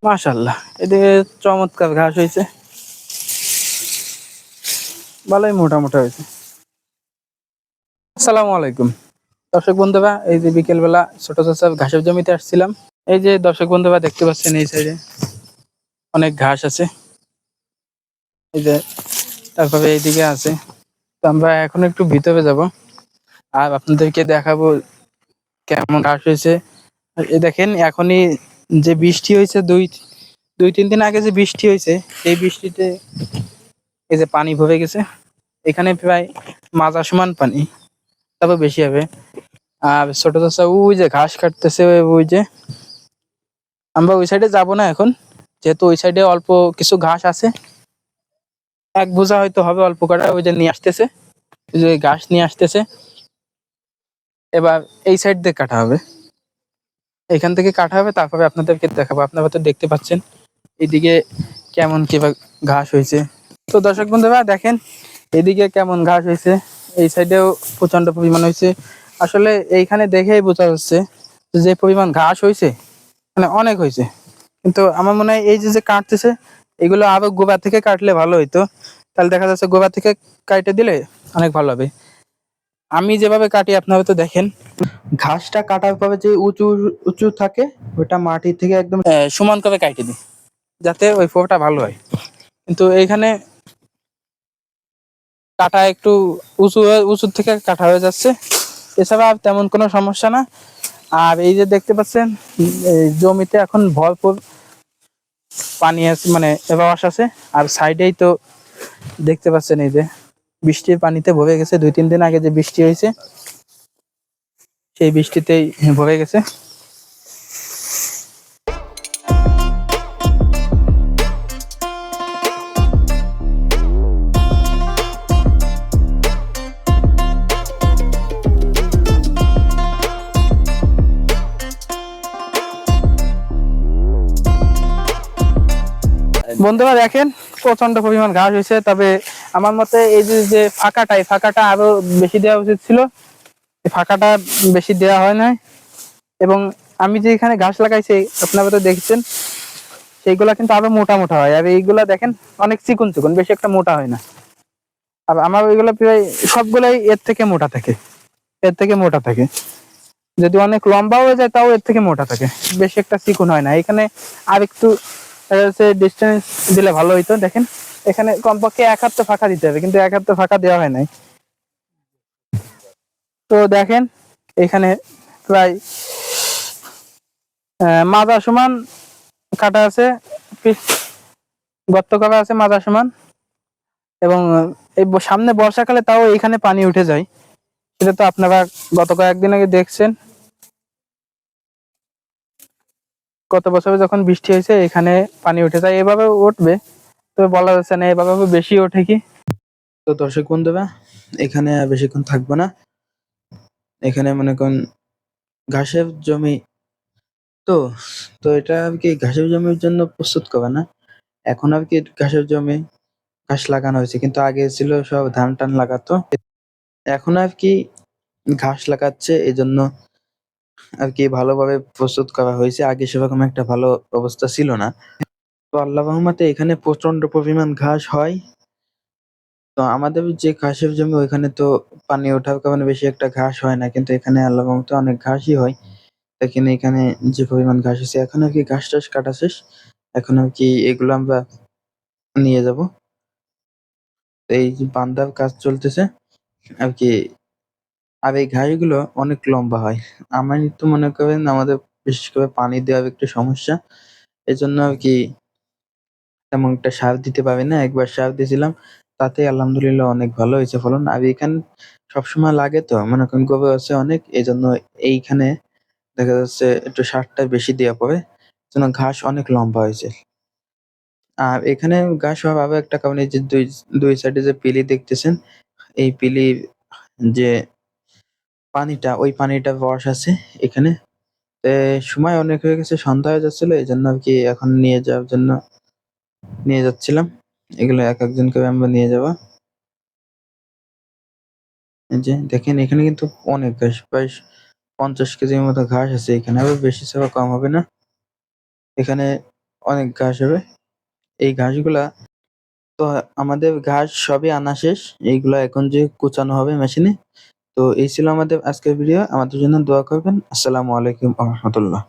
মাশাআল্লাহ, এদিকে চমৎকার ঘাস হয়েছে, ভালোই মোটা মোটা হয়েছে। আসসালামু আলাইকুম দর্শক বন্ধুরা, এই যে বিকেল বেলা ছোট ছোট ঘাসের জমিতে আসছিলাম। এই যে দর্শক বন্ধুরা দেখতে পাচ্ছেন এই সাইডে অনেক ঘাস আছে, এই যে তারপরে এইদিকে আছে। তো আমরা এখন একটু ভিতরে যাব আর আপনাদেরকে দেখাবো কেমন ঘাস হয়েছে। আর এই দেখেন এখনই যে বৃষ্টি হয়েছে, দুই দুই তিন দিন আগে যে বৃষ্টি হয়েছে, এই বৃষ্টিতে এই যে পানি ভরে গেছে, এখানে প্রায় মাজা সমান পানি, তারপর বেশি হবে। আর ছোট ছোট ওই যে ঘাস কাটতেছে, ওই যে আমরা ওই সাইডে যাব না এখন, যেহেতু ওই সাইডে অল্প কিছু ঘাস আছে, এক বোঝা হয়তো হবে অল্প কটা, ওই যে নিয়ে আসতেছে, ওই যে ঘাস নিয়ে আসতেছে। এবার এই সাইড দিয়ে কাটা হবে, এখান থেকে কাটা হবে, তারপরে আপনাদেরকে দেখাবো। আপনারা তো দেখতে পাচ্ছেন এদিকে কেমন কিভাবে ঘাস হয়েছে। তো দর্শক বন্ধুরা দেখেন এদিকে কেমন ঘাস হয়েছে, এই সাইডেও প্রচন্ড পরিমাণ হয়েছে। আসলে এইখানে দেখেই বোঝা যাচ্ছে যে পরিমাণ ঘাস হয়েছে, মানে অনেক হয়েছে। কিন্তু আমার মনে হয় এই যে যে কাটতেছে, এগুলো আরো গোড়া থেকে কাটলে ভালো হইতো, তাহলে দেখা যাচ্ছে গোড়া থেকে কাটে দিলে অনেক ভালো হবে। আমি যেভাবে কাটি আপনারা তো দেখেন, ঘাসটা কাটার পরে যে উঁচু উঁচু থাকে, ওটা মাটি থেকে একদম সমান করে কাটে দিই, যাতে ওই ফোটা ভালো হয়। কিন্তু এইখানে কাটা একটু উঁচু থেকে কাটা হয়ে যাচ্ছে, এছাড়া আর তেমন কোনো সমস্যা না। আর এই যে দেখতে পাচ্ছেন এই জমিতে এখন ভরপুর পানি আছে, মানে রস আছে। আর সাইডেই তো দেখতে পাচ্ছেন এই যে বৃষ্টির পানিতে ভরে গেছে, দুই তিন দিন আগে যে বৃষ্টি হয়েছে সেই বৃষ্টিতেই ভরে গেছে। বন্ধুরা দেখেন প্রচন্ড পরিমাণ ঘাস হয়েছে, তবে আমার মতে এই যে যে ফাঁকাটা আরো বেশি দেওয়া উচিত ছিল, এই ফাঁকাটা বেশি দেওয়া হয় নাই। এবং আমি যে এখানে ঘাস লাগাইছি আপনারা তো দেখছেন, সেইগুলা কিন্তু আরো মোটা মোটা হয়, আর এইগুলা দেখেন অনেক চিকন চিকন, বেশি একটা মোটা হয় না। আর আমার ওইগুলা প্রায় সবগুলাই এর থেকে মোটা থাকে, এর থেকে মোটা থাকে। যদি অনেক লম্বা হয়ে যায় তাও এর থেকে মোটা থাকে, বেশি একটা চিকন হয় না। এখানে আর একটু ডিস্টেন্স দিলে ভালো হইতো। দেখেন এখানে কমপক্ষে এক হাত তো ফাঁকা দিতে হবে, কিন্তু এক হাত তো ফাঁকা দেওয়া হয় নাই। তো দেখেন এখানে প্রায় মাজা সমান কাটা আছে, গর্ত করা আছে মাজা সমান। এবং এই সামনে বর্ষাকালে তাও এইখানে পানি উঠে যায়, সেটা তো আপনারা গত কয়েকদিন আগে দেখছেন। গত বছরে যখন বৃষ্টি হয়েছে এখানে পানি উঠে যায়, এভাবে উঠবে তবে বলা যাচ্ছে না, এভাবে বেশি ওঠে কি। তো দর্শক বন্ধুরা, এখানে আর বেশিক্ষণ থাকবো না। এখানে মনে করেন ঘাসের জমি, তো তো এটা আর কি ঘাসের জমির জন্য প্রস্তুত করা না। এখন আর কি ঘাসের জমি ঘাস লাগানো হয়েছে, কিন্তু আগে ছিল সব ধান টান লাগাতো। এখন আর কি ঘাস লাগাচ্ছে, এই জন্য আর কি ভালোভাবে প্রস্তুত করা হয়েছে। আগে সেরকম একটা ভালো অবস্থা ছিল না। তো আল্লাহ রহমতে এখানে প্রচন্ড পরিমাণ ঘাস হয়। তো আমাদের যে ঘাসের জমি ওইখানে তো পানি ওঠার কারণে বেশি একটা ঘাস হয় না, কিন্তু এখানে আল্লাহ রহমতে অনেক ঘাসই হয়। দেখেন এখানে যে পরিমাণ ঘাস আছে, এখন আর কি ঘাস টাস কাটা শেষ। এখন আর কি এগুলো আমরা নিয়ে যাব। এই যে বান্ধার কাজ চলতেছে আর কি। আর এই ঘাসগুলো অনেক লম্বা হয়। আমার তো মনে করেন আমাদের বিশেষ করে পানি দেওয়ার একটু সমস্যা, এজন্য আর কি তেমন একটা সার দিতে পারি না। একবার সার দিয়েছিলাম, তাতে আলহামদুলিল্লাহ অনেক ভালো হয়েছে ফলন। আর এখানে সবসময় লাগে, তো মনে করেন গোবর আছে অনেক, এই জন্য এইখানে দেখা যাচ্ছে একটু সারটা বেশি দেওয়া পড়ে, যেন ঘাস অনেক লম্বা হয়েছে। আর এখানে ঘাস হওয়ার আরো একটা কারণ, এই যে দুই দুই সাইডে যে পিলি দেখতেছেন, এই পিলির যে পানিটা, ওই পানিটা রস আছে এখানে। সময় অনেক হয়ে গেছে, সন্ধ্যা হয়ে যাচ্ছিল, এই জন্য আর কি এখন নিয়ে যাওয়ার জন্য নিয়ে যাচ্ছিলাম। এগুলো এক একজন করে আমরা নিয়ে যাবো। এই যে দেখেন এখানে কিন্তু অনেক ঘাস, প্রায় 50 কেজির মতো ঘাস আছে এখানে, আবার বেশি ছাড়া কম হবে না। এখানে অনেক ঘাস হবে। এই ঘাসগুলা তো আমাদের ঘাস সবই আনা শেষ। এইগুলা এখন যে কুচানো হবে মেশিনে। তো এই ছিল আমাদের আজকের ভিডিও। আমাদের জন্য দোয়া করবেন। আসসালামু আলাইকুম ওয়া রাহমাতুল্লাহ।